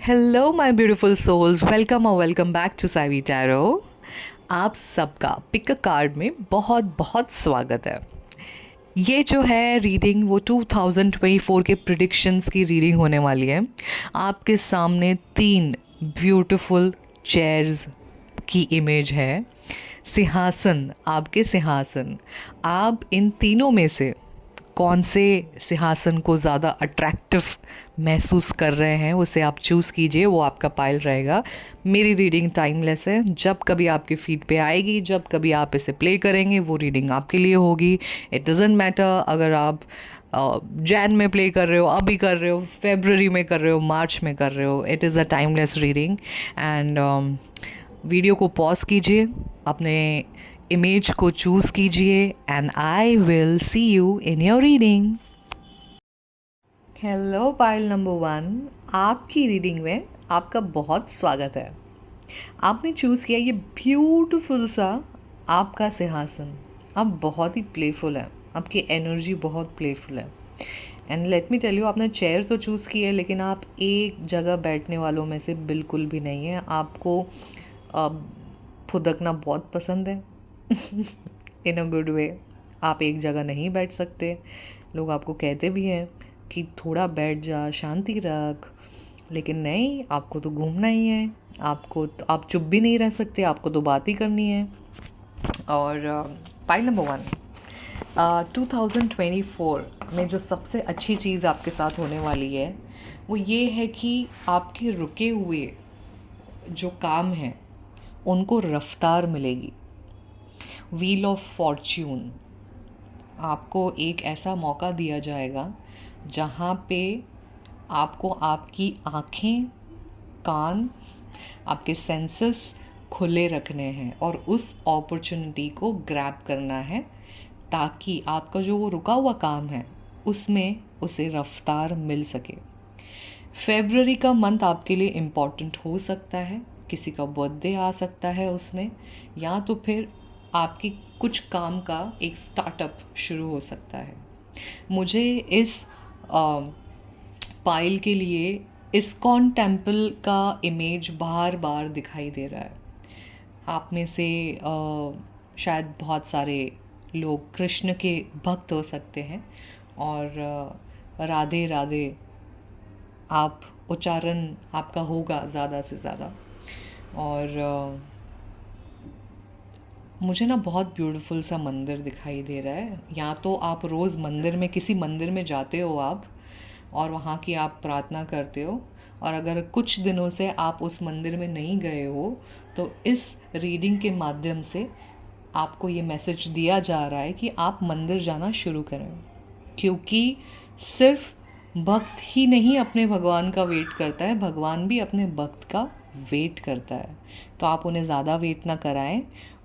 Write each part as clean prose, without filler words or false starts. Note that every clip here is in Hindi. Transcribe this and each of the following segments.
Hello my beautiful souls, welcome और welcome back to Saivi tarot. आप सबका पिक अ कार्ड में बहुत बहुत स्वागत है। ये जो है रीडिंग वो 2024 के प्रिडिक्शंस की रीडिंग होने वाली है। आपके सामने 3 ब्यूटीफुल चेयर्स की इमेज है। सिंहासन, आपके सिंहासन। आप इन तीनों में से कौन से सिंहासन को ज़्यादा अट्रैक्टिव महसूस कर रहे हैं उसे आप चूज़ कीजिए, वो आपका पाइल रहेगा। मेरी रीडिंग टाइमलेस है, जब कभी आपके फीड पे आएगी, जब कभी आप इसे प्ले करेंगे वो रीडिंग आपके लिए होगी। इट डजेंट मैटर अगर आप जैन में प्ले कर रहे हो, अभी कर रहे हो, फेबररी में कर रहे हो, मार्च में कर रहे हो, it is a timeless reading. And video को पॉज कीजिए, अपने इमेज को चूज़ कीजिए and I will see you in your reading. Hello pile number 1, आपकी रीडिंग में आपका बहुत स्वागत है। आपने चूज़ किया ये ब्यूटीफुल सा आपका सिंहासन। आप बहुत ही प्लेफुल है, आपकी एनर्जी बहुत प्लेफुल है। And let me tell you, आपने चेयर तो चूज़ की है लेकिन आप एक जगह बैठने वालों में से बिल्कुल भी नहीं है। आपको फुदकना बहुत पसंद है इन अ गुड वे। आप एक जगह नहीं बैठ सकते। लोग आपको कहते भी हैं कि थोड़ा बैठ जा, शांति रख, लेकिन नहीं, आपको तो घूमना ही है। आपको तो, आप चुप भी नहीं रह सकते, आपको तो बात ही करनी है। और पाइल नंबर 1, 2024 में जो सबसे अच्छी चीज़ आपके साथ होने वाली है वो ये है कि आपके रुके हुए जो काम हैं उनको रफ्तार मिलेगी। व्हील ऑफ फॉर्च्यून, आपको एक ऐसा मौका दिया जाएगा जहाँ पे आपको आपकी आँखें, कान, आपके सेंसेस खुले रखने हैं और उस अपॉर्चुनिटी को ग्रैब करना है ताकि आपका जो वो रुका हुआ काम है उसमें उसे रफ्तार मिल सके। फेब्रुअरी का मंथ आपके लिए इम्पॉर्टेंट हो सकता है, किसी का बर्थडे आ सकता है उसमें, या तो फिर आपकी कुछ काम का एक स्टार्टअप शुरू हो सकता है। मुझे इस पाइल के लिए इस्कॉन टेम्पल का इमेज बार बार दिखाई दे रहा है। आप में से शायद बहुत सारे लोग कृष्ण के भक्त हो सकते हैं और राधे राधे आप उच्चारण आपका होगा ज़्यादा से ज़्यादा। और मुझे ना बहुत ब्यूटीफुल सा मंदिर दिखाई दे रहा है। या तो आप रोज़ मंदिर में, किसी मंदिर में जाते हो आप और वहाँ की आप प्रार्थना करते हो, और अगर कुछ दिनों से आप उस मंदिर में नहीं गए हो तो इस रीडिंग के माध्यम से आपको ये मैसेज दिया जा रहा है कि आप मंदिर जाना शुरू करें। क्योंकि सिर्फ भक्त ही नहीं अपने भगवान का वेट करता है, भगवान भी अपने भक्त का वेट करता है। तो आप उन्हें ज़्यादा वेट ना कराएं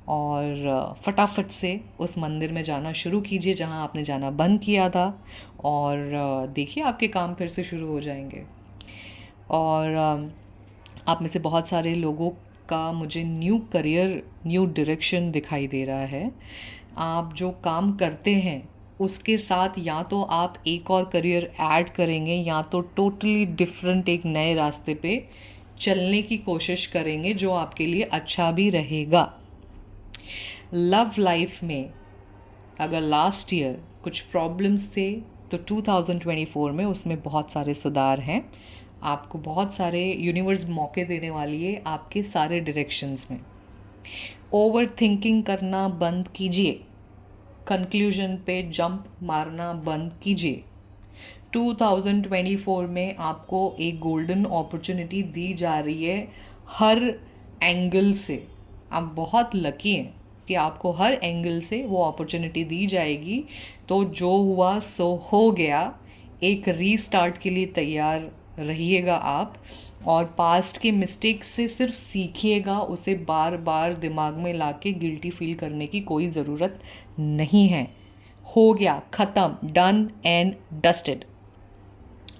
और फटाफट से उस मंदिर में जाना शुरू कीजिए जहां आपने जाना बंद किया था, और देखिए आपके काम फिर से शुरू हो जाएंगे। और आप में से बहुत सारे लोगों का मुझे न्यू करियर, न्यू डायरेक्शन दिखाई दे रहा है। आप जो काम करते हैं उसके साथ या तो आप एक और करियर ऐड करेंगे या तो टोटली डिफरेंट एक नए रास्ते पे चलने की कोशिश करेंगे जो आपके लिए अच्छा भी रहेगा। लव लाइफ में अगर लास्ट ईयर कुछ प्रॉब्लम्स थे तो 2024 में उसमें बहुत सारे सुधार हैं। आपको बहुत सारे यूनिवर्स मौके देने वाली है आपके सारे डायरेक्शंस में। ओवर थिंकिंग करना बंद कीजिए, कंक्लूजन पे जंप मारना बंद कीजिए। 2024 में आपको एक गोल्डन अपॉर्चुनिटी दी जा रही है हर एंगल से। आप बहुत लकी हैं कि आपको हर एंगल से वो अपॉर्चुनिटी दी जाएगी। तो जो हुआ सो हो गया, एक रीस्टार्ट के लिए तैयार रहिएगा आप, और पास्ट के मिस्टेक्स से सिर्फ सीखिएगा, उसे बार बार दिमाग में लाके गिल्टी फील करने की कोई ज़रूरत नहीं है। हो गया, ख़त्म, डन एंड डस्टेड।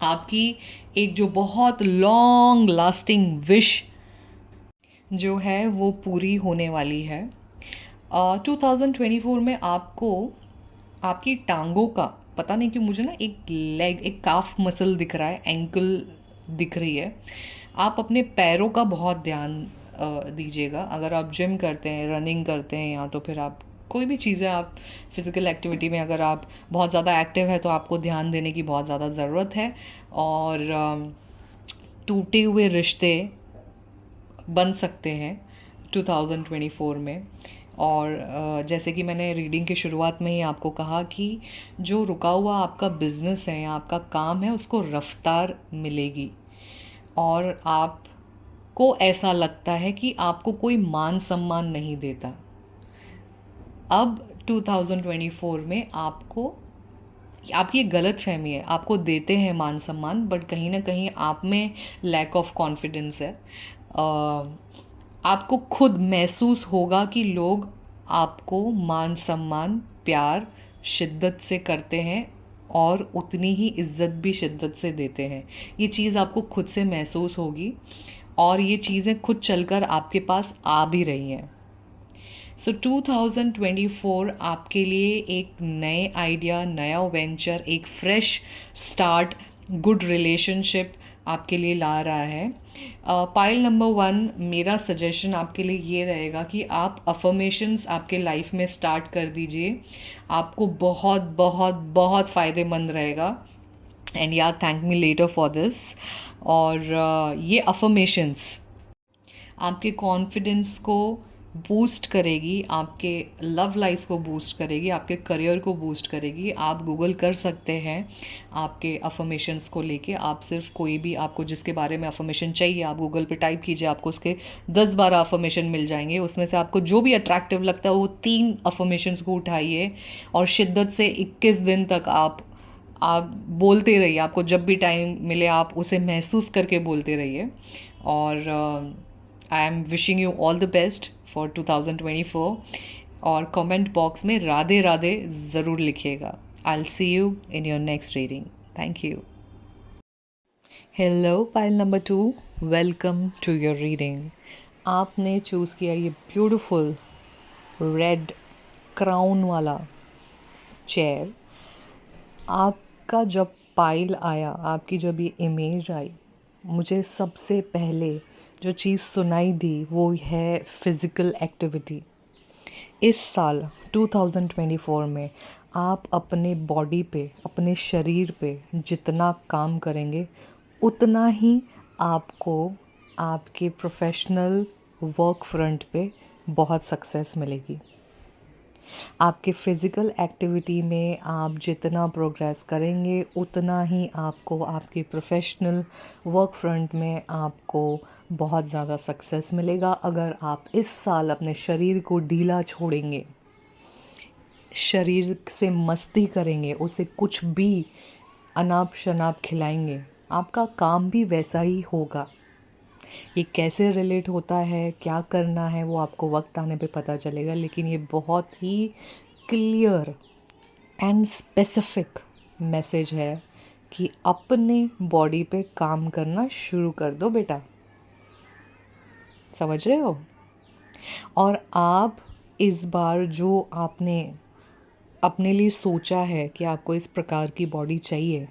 आपकी एक जो बहुत लॉन्ग लास्टिंग विश जो है वो पूरी होने वाली है। 2024 में आपको आपकी टांगों का, पता नहीं क्यों मुझे ना एक लेग, एक काफ मसल दिख रहा है, एंकल दिख रही है। आप अपने पैरों का बहुत ध्यान दीजिएगा। अगर आप जिम करते हैं, रनिंग करते हैं, या तो फिर आप कोई भी चीज़ें, आप फिज़िकल एक्टिविटी में अगर आप बहुत ज़्यादा एक्टिव है तो आपको ध्यान देने की बहुत ज़्यादा ज़रूरत है। और टूटे हुए रिश्ते बन सकते हैं 2024 में। और जैसे कि मैंने रीडिंग की शुरुआत में ही आपको कहा कि जो रुका हुआ आपका बिजनेस है या आपका काम है उसको रफ्तार मिलेगी, और आपको ऐसा लगता है कि आपको कोई मान सम्मान नहीं देता। अब 2024 में आपकी गलत फहमी है, आपको देते हैं मान सम्मान, बट कहीं ना कहीं आप में लैक ऑफ कॉन्फिडेंस है। आपको खुद महसूस होगा कि लोग आपको मान सम्मान, प्यार शिद्दत से करते हैं और उतनी ही इज्जत भी शिद्दत से देते हैं। ये चीज़ आपको खुद से महसूस होगी, और ये चीज़ें खुद चलकर आपके पास आ भी रही हैं। सो 2024 आपके लिए एक नए आइडिया, नया वेंचर, एक फ्रेश स्टार्ट, गुड रिलेशनशिप आपके लिए ला रहा है। पाइल नंबर 1, मेरा सजेशन आपके लिए ये रहेगा कि आप अफर्मेशंस आपके लाइफ में स्टार्ट कर दीजिए। आपको बहुत बहुत बहुत फ़ायदेमंद रहेगा। एंड या thank me later for this. और ये अफर्मेशंस आपके कॉन्फिडेंस को बूस्ट करेगी, आपके लव लाइफ को बूस्ट करेगी, आपके करियर को बूस्ट करेगी। आप गूगल कर सकते हैं आपके अफर्मेशंस को लेके। आप सिर्फ कोई भी, आपको जिसके बारे में अफर्मेशन चाहिए आप गूगल पे टाइप कीजिए, आपको उसके 10-12 अफर्मेशन मिल जाएंगे। उसमें से आपको जो भी अट्रैक्टिव लगता है वो 3 अफर्मेशंस को उठाइए और शिद्दत से 21 दिन तक आप बोलते रहिए। आपको जब भी टाइम मिले आप उसे महसूस करके बोलते रहिए। और I am wishing you all the best for 2024। और कमेंट बॉक्स में राधे राधे ज़रूर लिखिएगा। I will see you in your next reading. Thank you. Hello pile number 2, welcome to your reading. आपने चूज़ किया ये ब्यूटीफुल रेड क्राउन वाला चेयर। आपका जब पाइल आया, आपकी जब ये इमेज आई, मुझे सबसे पहले जो चीज़ सुनाई दी वो है फिज़िकल एक्टिविटी। इस साल 2024 में आप अपने बॉडी पे, अपने शरीर पे जितना काम करेंगे उतना ही आपको आपके प्रोफेशनल वर्क फ्रंट पे बहुत सक्सेस मिलेगी। आपके फ़िज़िकल एक्टिविटी में आप जितना प्रोग्रेस करेंगे उतना ही आपको आपके प्रोफेशनल वर्क फ्रंट में आपको बहुत ज़्यादा सक्सेस मिलेगा। अगर आप इस साल अपने शरीर को ढीला छोड़ेंगे, शरीर से मस्ती करेंगे, उसे कुछ भी अनाप शनाप खिलाएंगे, आपका काम भी वैसा ही होगा। ये कैसे रिलेट होता है, क्या करना है, वो आपको वक्त आने पे पता चलेगा, लेकिन ये बहुत ही क्लियर एंड स्पेसिफिक मैसेज है कि अपने बॉडी पे काम करना शुरू कर दो बेटा। समझ रहे हो? और आप इस बार जो आपने अपने लिए सोचा है कि आपको इस प्रकार की बॉडी चाहिए,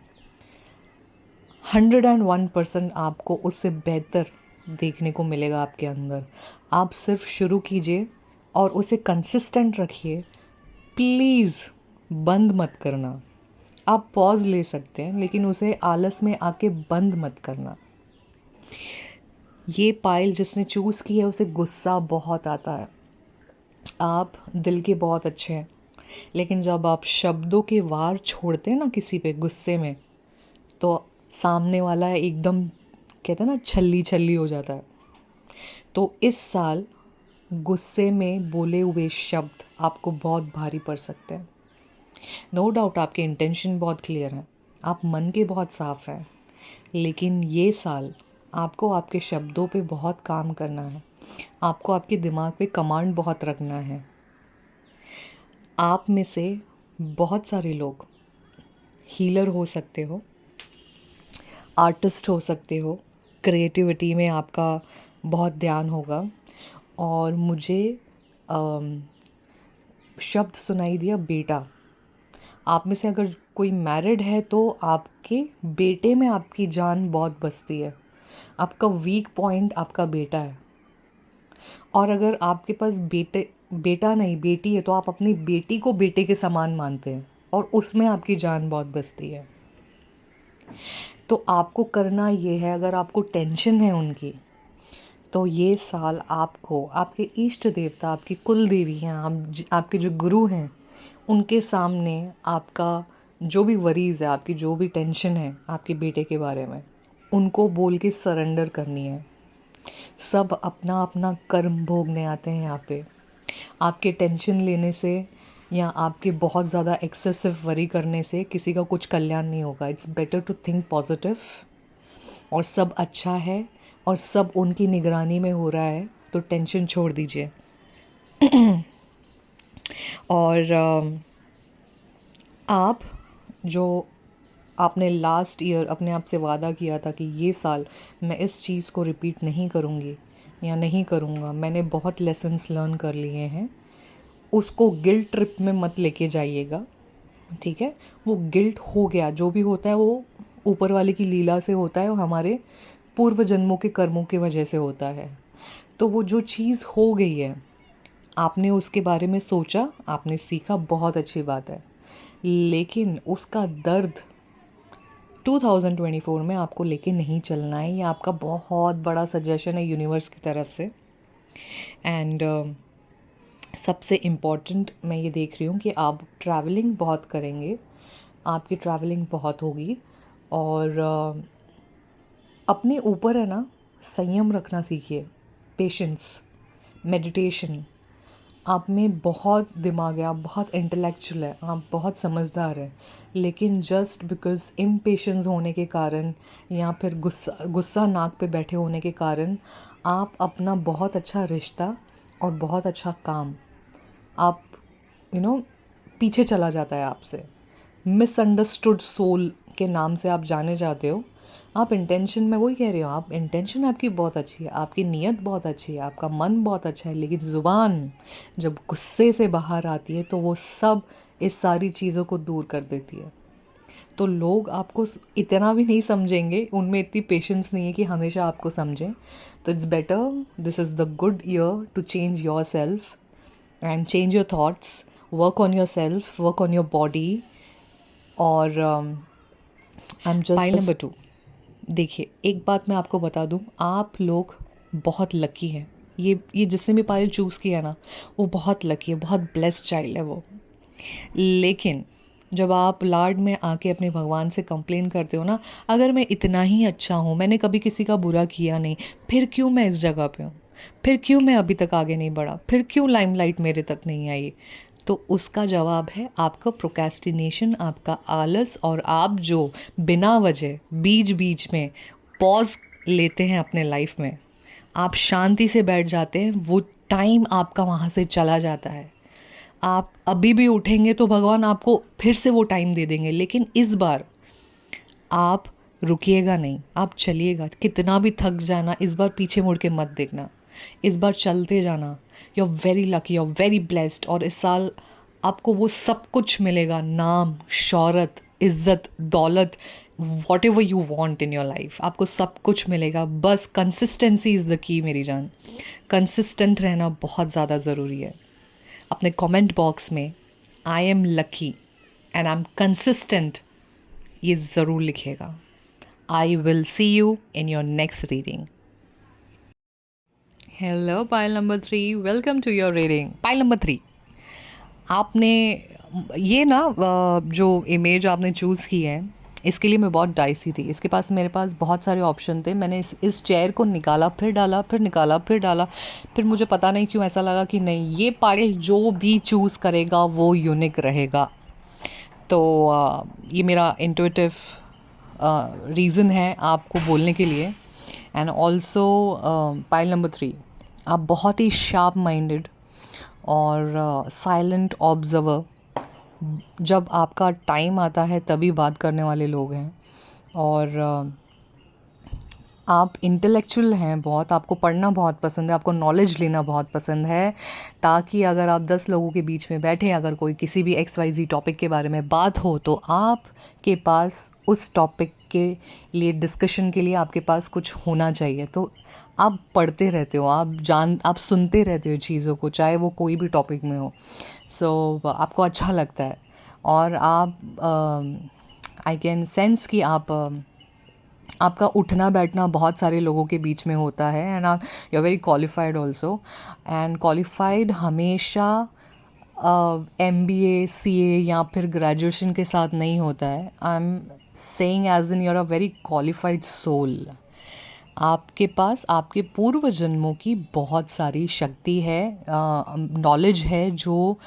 101% आपको उससे बेहतर देखने को मिलेगा आपके अंदर। आप सिर्फ शुरू कीजिए और उसे कंसिस्टेंट रखिए। प्लीज़ बंद मत करना। आप पॉज ले सकते हैं लेकिन उसे आलस में आके बंद मत करना। ये पाइल जिसने चूज़ की है उसे गुस्सा बहुत आता है। आप दिल के बहुत अच्छे हैं, लेकिन जब आप शब्दों के वार छोड़ते हैं ना किसी पे गुस्से में, तो सामने वाला एकदम, कहते हैं ना, छल्ली छल्ली हो जाता है। तो इस साल गुस्से में बोले हुए शब्द आपको बहुत भारी पड़ सकते हैं। नो डाउट आपके इंटेंशन बहुत क्लियर हैं, आप मन के बहुत साफ हैं, लेकिन ये साल आपको आपके शब्दों पे बहुत काम करना है। आपको आपके दिमाग पे कमांड बहुत रखना है। आप में से बहुत सारे लोग हीलर हो सकते हो, आर्टिस्ट हो सकते हो, क्रिएटिविटी में आपका बहुत ध्यान होगा। और मुझे शब्द सुनाई दिया बेटा। आप में से अगर कोई मैरिड है तो आपके बेटे में आपकी जान बहुत बसती है। आपका वीक पॉइंट आपका बेटा है। और अगर आपके पास बेटा नहीं बेटी है तो आप अपनी बेटी को बेटे के समान मानते हैं और उसमें आपकी जान बहुत बसती है। तो आपको करना ये है, अगर आपको टेंशन है उनकी, तो ये साल आपको आपके इष्ट देवता, आपकी कुल देवी हैं, आपके जो गुरु हैं, उनके सामने आपका जो भी वरीज़ है, आपकी जो भी टेंशन है आपके बेटे के बारे में, उनको बोल के सरेंडर करनी है। सब अपना अपना कर्म भोगने आते हैं यहाँ पे। आपके टेंशन लेने से या आपके बहुत ज़्यादा एक्सेसिव वरी करने से किसी का कुछ कल्याण नहीं होगा। It's better to think positive, और सब अच्छा है और सब उनकी निगरानी में हो रहा है, तो टेंशन छोड़ दीजिए। और आप जो आपने लास्ट ईयर अपने आप से वादा किया था कि ये साल मैं इस चीज़ को रिपीट नहीं करूँगी या नहीं करूँगा, मैंने बहुत लेसन्स लर्न कर लिए हैं, उसको गिल्ट ट्रिप में मत लेके जाइएगा, ठीक है। वो गिल्ट हो गया, जो भी होता है वो ऊपर वाले की लीला से होता है और हमारे पूर्व जन्मों के कर्मों की वजह से होता है। तो वो जो चीज़ हो गई है, आपने उसके बारे में सोचा, आपने सीखा, बहुत अच्छी बात है, लेकिन उसका दर्द 2024 में आपको लेके नहीं चलना है। ये आपका बहुत बड़ा सजेशन है यूनिवर्स की तरफ से। एंड सबसे इम्पॉर्टेंट मैं ये देख रही हूँ कि आप ट्रैवलिंग बहुत करेंगे, आपकी ट्रैवलिंग बहुत होगी, और अपने ऊपर है ना संयम रखना सीखिए, पेशेंस, मेडिटेशन। आप में बहुत दिमाग है, आप बहुत इंटेलेक्चुअल है, आप बहुत समझदार है, लेकिन जस्ट बिकॉज़ इम्पेशेंस होने के कारण या फिर गुस्सा नाक पे बैठे होने के कारण आप अपना बहुत अच्छा रिश्ता और बहुत अच्छा काम आप पीछे चला जाता है आपसे। मिसअंडरस्टूड सोल के नाम से आप जाने जाते हो। आप इंटेंशन में वही कह रहे हो, आप इंटेंशन आपकी बहुत अच्छी है, आपकी नीयत बहुत अच्छी है, आपका मन बहुत अच्छा है, लेकिन ज़ुबान जब गुस्से से बाहर आती है तो वो सब इस सारी चीज़ों को दूर कर देती है। तो लोग आपको इतना भी नहीं समझेंगे, उनमें इतनी पेशेंस नहीं है कि हमेशा आपको समझें। तो it's better, this is the good year to change yourself and change your thoughts, work on yourself, work on your body. और I am just pile number 2। देखिए, एक बात मैं आपको बता दूं, आप लोग बहुत लकी हैं। ये जिसने भी पायल चूज़ किया ना, वो बहुत लकी है, बहुत ब्लेस्ड चाइल्ड है वो। लेकिन जब आप लाड में आके अपने भगवान से कंप्लेन करते हो ना, अगर मैं इतना ही अच्छा हूँ, मैंने कभी किसी का बुरा किया नहीं, फिर क्यों मैं इस जगह पे हूँ, फिर क्यों मैं अभी तक आगे नहीं बढ़ा, फिर क्यों लाइमलाइट मेरे तक नहीं आई, तो उसका जवाब है आपका प्रोक्रेस्टिनेशन, आपका आलस, और आप जो बिना वजह बीच बीच में पॉज लेते हैं अपने लाइफ में, आप शांति से बैठ जाते हैं, वो टाइम आपका वहाँ से चला जाता है। आप अभी भी उठेंगे तो भगवान आपको फिर से वो टाइम दे देंगे, लेकिन इस बार आप रुकिएगा नहीं, आप चलिएगा। कितना भी थक जाना, इस बार पीछे मुड़ के मत देखना, इस बार चलते जाना। You are very lucky, you are very blessed, और इस साल आपको वो सब कुछ मिलेगा, नाम, शौहरत, इज़्ज़त, दौलत, what ever you want in your life, आपको सब कुछ मिलेगा। बस कंसिस्टेंसी इज़ द की मेरी जान। कंसिस्टेंट रहना बहुत ज़्यादा ज़रूरी है। अपने कमेंट बॉक्स में I am lucky and I am consistent ये ज़रूर लिखेगा। I will see you in your next reading. Hello pile number 3, welcome to your reading. Pile number 3, आपने ये ना जो इमेज आपने चूज़ की है, इसके लिए मैं बहुत डाइसी थी। इसके पास मेरे पास बहुत सारे ऑप्शन थे। मैंने इस चेयर को निकाला, फिर डाला, फिर निकाला, फिर डाला, फिर मुझे पता नहीं क्यों ऐसा लगा कि नहीं, ये पाइल जो भी चूज़ करेगा वो यूनिक रहेगा। तो ये मेरा इंट्यूटिव रीज़न है आपको बोलने के लिए। एंड ऑल्सो पाइल नंबर 3, आप बहुत ही शार्प माइंडेड और साइलेंट ऑब्जर्वर, जब आपका टाइम आता है तभी बात करने वाले लोग हैं। और आप इंटेलेक्चुअल हैं बहुत, आपको पढ़ना बहुत पसंद है, आपको नॉलेज लेना बहुत पसंद है, ताकि अगर आप 10 लोगों के बीच में बैठे, अगर कोई किसी भी XYZ टॉपिक के बारे में बात हो, तो आपके पास उस टॉपिक के लिए डिस्कशन के लिए आपके पास कुछ होना चाहिए। तो आप पढ़ते रहते हो, आप सुनते रहते हो चीज़ों को, चाहे वो कोई भी टॉपिक में हो। आपको अच्छा लगता है, और आप आई कैन सेंस कि आपका उठना बैठना बहुत सारे लोगों के बीच में होता है, एंड आप you are very qualified also. And qualified हमेशा MBA CA या फिर ग्रेजुएशन के साथ नहीं होता है। I am saying as in you're a very qualified soul. आपके पास आपके पूर्व जन्मों की बहुत सारी शक्ति है, नॉलेज है, जो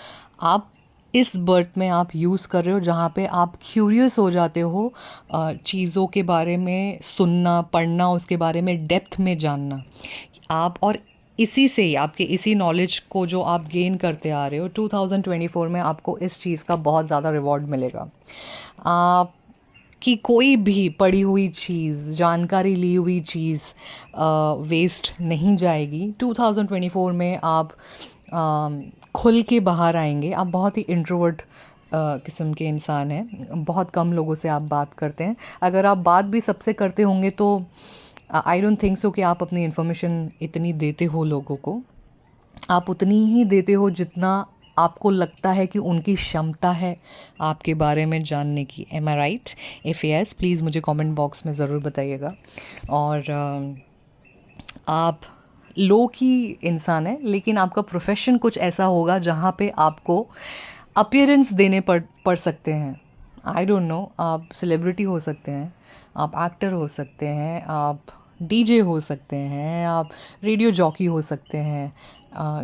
आप इस बर्थ में आप यूज़ कर रहे हो, जहाँ पे आप क्यूरियस हो जाते हो चीज़ों के बारे में सुनना, पढ़ना, उसके बारे में डेप्थ में जानना। आप और इसी से ही, आपके इसी नॉलेज को जो आप गेन करते आ रहे हो, 2024 में आपको इस चीज़ का बहुत ज़्यादा रिवॉर्ड मिलेगा। आप कि कोई भी पढ़ी हुई चीज़, जानकारी ली हुई चीज़ वेस्ट नहीं जाएगी। 2024 में आप खुल के बाहर आएंगे। आप बहुत ही इंट्रोवर्ट किस्म के इंसान हैं, बहुत कम लोगों से आप बात करते हैं। अगर आप बात भी सबसे करते होंगे तो आई डोंट थिंक सो कि आप अपनी इन्फॉर्मेशन इतनी देते हो लोगों को। आप उतनी ही देते हो जितना आपको लगता है कि उनकी क्षमता है आपके बारे में जानने की। Am I right? If yes, please मुझे कमेंट बॉक्स में ज़रूर बताइएगा। और आप लो की इंसान है, लेकिन आपका प्रोफेशन कुछ ऐसा होगा जहाँ पे आपको अपीयरेंस देने पड़ सकते हैं। आई डोंट नो, आप सेलिब्रिटी हो सकते हैं, आप एक्टर हो सकते हैं, आप DJ हो सकते हैं, आप रेडियो जॉकी हो सकते हैं,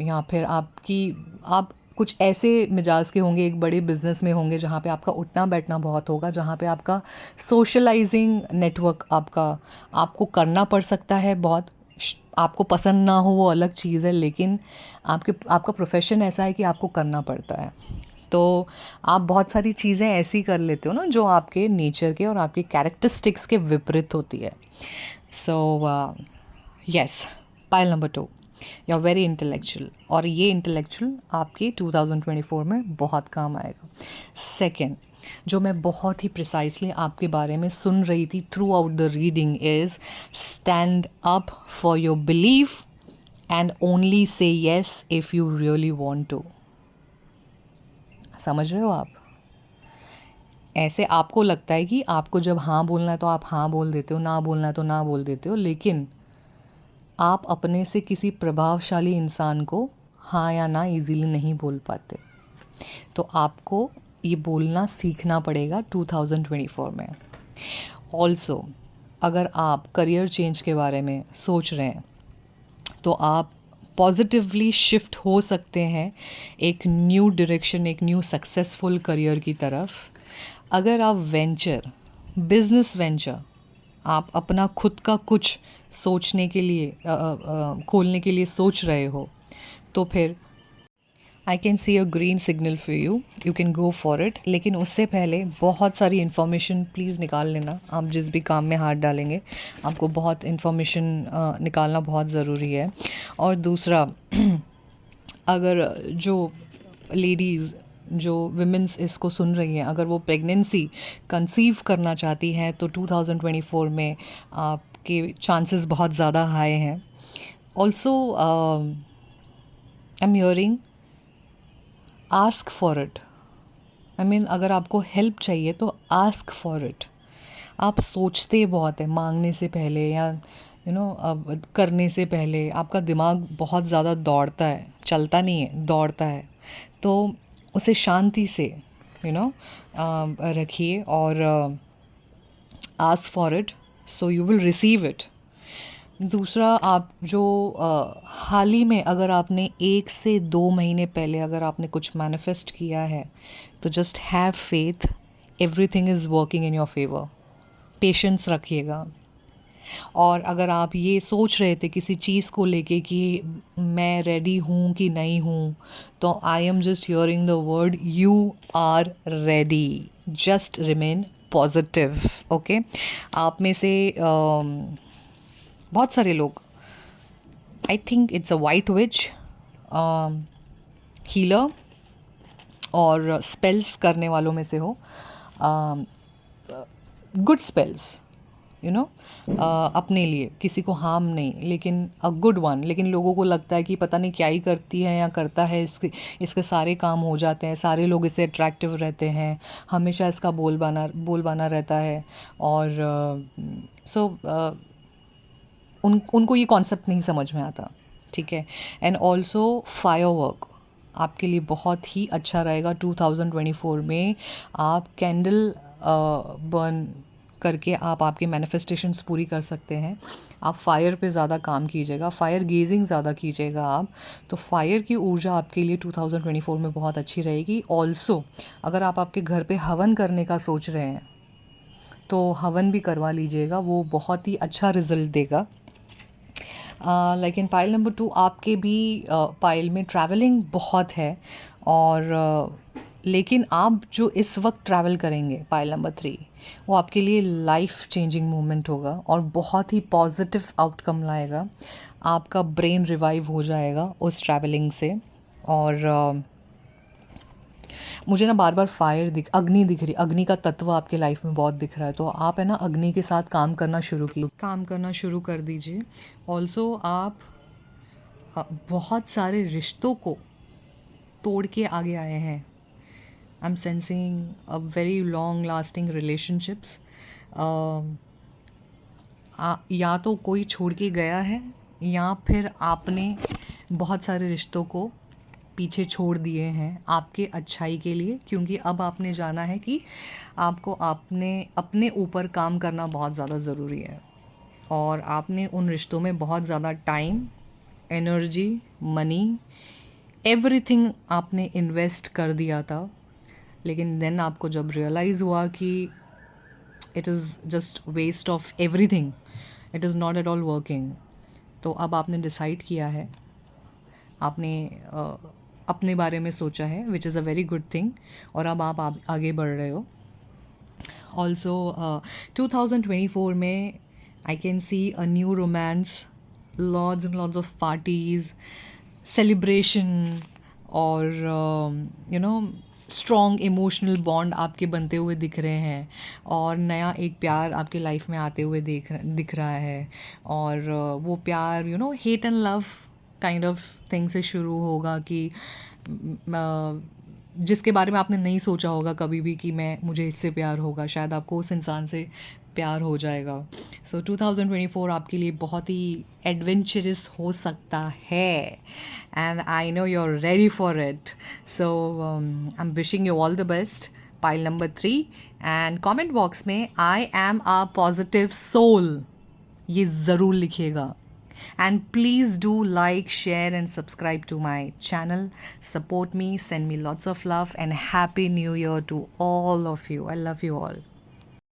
या फिर आप कुछ ऐसे मिजाज के होंगे, एक बड़े बिजनेस में होंगे जहाँ पे आपका उठना बैठना बहुत होगा, जहाँ पे आपका सोशलाइजिंग नेटवर्क आपको करना पड़ सकता है बहुत। आपको पसंद ना हो वो अलग चीज़ है, लेकिन आपका प्रोफेशन ऐसा है कि आपको करना पड़ता है। तो आप बहुत सारी चीज़ें ऐसी कर लेते हो ना जो आपके नेचर के और आपके कैरेक्टरिस्टिक्स के विपरीत होती है। So yes, pile number 2, you are very intellectual, और ये इंटेलेक्चुअल आपके 2024 में बहुत काम आएगा। सेकेंड, जो मैं बहुत ही प्रिसाइसली आपके बारे में सुन रही थी throughout the reading, is stand up for your belief and only say yes if you really want to. समझ रहे हो आप? ऐसे आपको लगता है कि आपको जब हाँ बोलना है तो आप हाँ बोल देते हो, ना बोलना है तो ना बोल देते हो, लेकिन आप अपने से किसी प्रभावशाली इंसान को हाँ या ना इजीली नहीं बोल पाते। तो आपको ये बोलना सीखना पड़ेगा 2024 में। ऑल्सो, अगर आप करियर चेंज के बारे में सोच रहे हैं तो आप पॉजिटिवली शिफ्ट हो सकते हैं एक न्यू डायरेक्शन, एक न्यू सक्सेसफुल करियर की तरफ। अगर आप बिजनेस वेंचर, आप अपना खुद का कुछ सोचने के लिए खोलने के लिए सोच रहे हो, तो फिर आई can see a green signal for you, you can go for it. लेकिन उससे पहले बहुत सारी इन्फॉर्मेशन प्लीज़ निकाल लेना। आप जिस भी काम में हाथ डालेंगे, आपको बहुत इन्फॉर्मेशन निकालना बहुत ज़रूरी है। और दूसरा, अगर जो लेडीज़, जो विमेंस इसको सुन रही हैं, अगर वो प्रेगनेंसी कंसीव करना चाहती हैं तो 2024 में आपके चांसेस बहुत ज़्यादा हाई हैं। Also I am hearing ask for it. I mean, अगर आपको हेल्प चाहिए तो आस्क फॉर इट। आप सोचते बहुत है मांगने से पहले, या अब करने से पहले आपका दिमाग बहुत ज़्यादा दौड़ता है, चलता नहीं है, दौड़ता है। तो उसे शांति से रखिए और ask for it, so you will receive it. दूसरा, आप जो हाल ही में, अगर आपने 1 से 2 महीने पहले अगर आपने कुछ मैनिफेस्ट किया है, तो just have faith, everything is working in your favour. Patience रखिएगा। और अगर आप ये सोच रहे थे किसी चीज़ को लेके कि मैं रेडी हूँ कि नहीं हूँ, तो I am just hearing the word you are ready. Just remain positive, okay? आप में से बहुत सारे लोग, I think it's a white witch, healer और स्पेल्स करने वालों में से हो, गुड स्पेल्स, यू नो, अपने लिए, किसी को हार्म नहीं, लेकिन अ गुड वन। लेकिन लोगों को लगता है कि पता नहीं क्या ही करती है या करता है, इसके सारे काम हो जाते हैं, सारे लोग इससे अट्रैक्टिव रहते हैं, हमेशा इसका बोलबाना रहता है। और सो उनको ये कॉन्सेप्ट नहीं समझ में आता, ठीक है। एंड ऑल्सो फायरवर्क आपके लिए बहुत ही अच्छा रहेगा 2024 में। आप कैंडल बर्न करके आप आपकी मैनिफेस्टेशंस पूरी कर सकते हैं। आप फायर पे ज़्यादा काम कीजिएगा, फायर गेजिंग ज़्यादा कीजिएगा आप, तो फायर की ऊर्जा आपके लिए 2024 में बहुत अच्छी रहेगी। ऑल्सो अगर आप आपके घर पे हवन करने का सोच रहे हैं तो हवन भी करवा लीजिएगा, वो बहुत ही अच्छा रिजल्ट देगा। लेकिन पाइल नंबर 2 आपके भी पाइल में ट्रैवलिंग बहुत है, और लेकिन आप जो इस वक्त ट्रैवल करेंगे पाइल नंबर 3, वो आपके लिए लाइफ चेंजिंग मोमेंट होगा और बहुत ही पॉजिटिव आउटकम लाएगा। आपका ब्रेन रिवाइव हो जाएगा उस ट्रैवलिंग से। और मुझे ना बार बार अग्नि दिख रही, अग्नि का तत्व आपके लाइफ में बहुत दिख रहा है, तो आप है ना अग्नि के साथ काम करना शुरू कर दीजिए। ऑल्सो आप बहुत सारे रिश्तों को तोड़ के आगे आए हैं। I am sensing a very long lasting relationships, या तो कोई छोड़ के गया है या फिर आपने बहुत सारे रिश्तों को पीछे छोड़ दिए हैं आपके अच्छाई के लिए, क्योंकि अब आपने जाना है कि आपको अपने ऊपर काम करना बहुत ज़्यादा ज़रूरी है। और आपने उन रिश्तों में बहुत ज़्यादा टाइम, एनर्जी, मनी, एवरीथिंग आपने इन्वेस्ट कर दिया था, लेकिन देन आपको जब रियलाइज़ हुआ कि it is just waste of everything, it is not at all working, तो अब आपने डिसाइड किया है, आपने अपने बारे में सोचा है, which is a very good thing, और अब आप आगे बढ़ रहे हो। ऑल्सो 2024 में I can see a new romance, lots and lots of parties, celebration, और you know strong emotional bond आपके बनते हुए दिख रहे हैं, और नया एक प्यार आपके लाइफ में आते हुए दिख रहा है। और वो प्यार hate and love kind of thing से शुरू होगा, कि जिसके बारे में आपने नहीं सोचा होगा कभी भी कि मुझे इससे प्यार होगा, शायद आपको उस इंसान से प्यार हो जाएगा। सो 2024 आपके लिए बहुत ही एडवेंचरस हो सकता है, and I know you are ready for it. So I am wishing you all the best, pile number 3। And comment box में I am a positive soul ये ज़रूर लिखिएगा। And please do like, share and subscribe to my channel. Support me, send me lots of love, and happy new year to all of you. I love you all.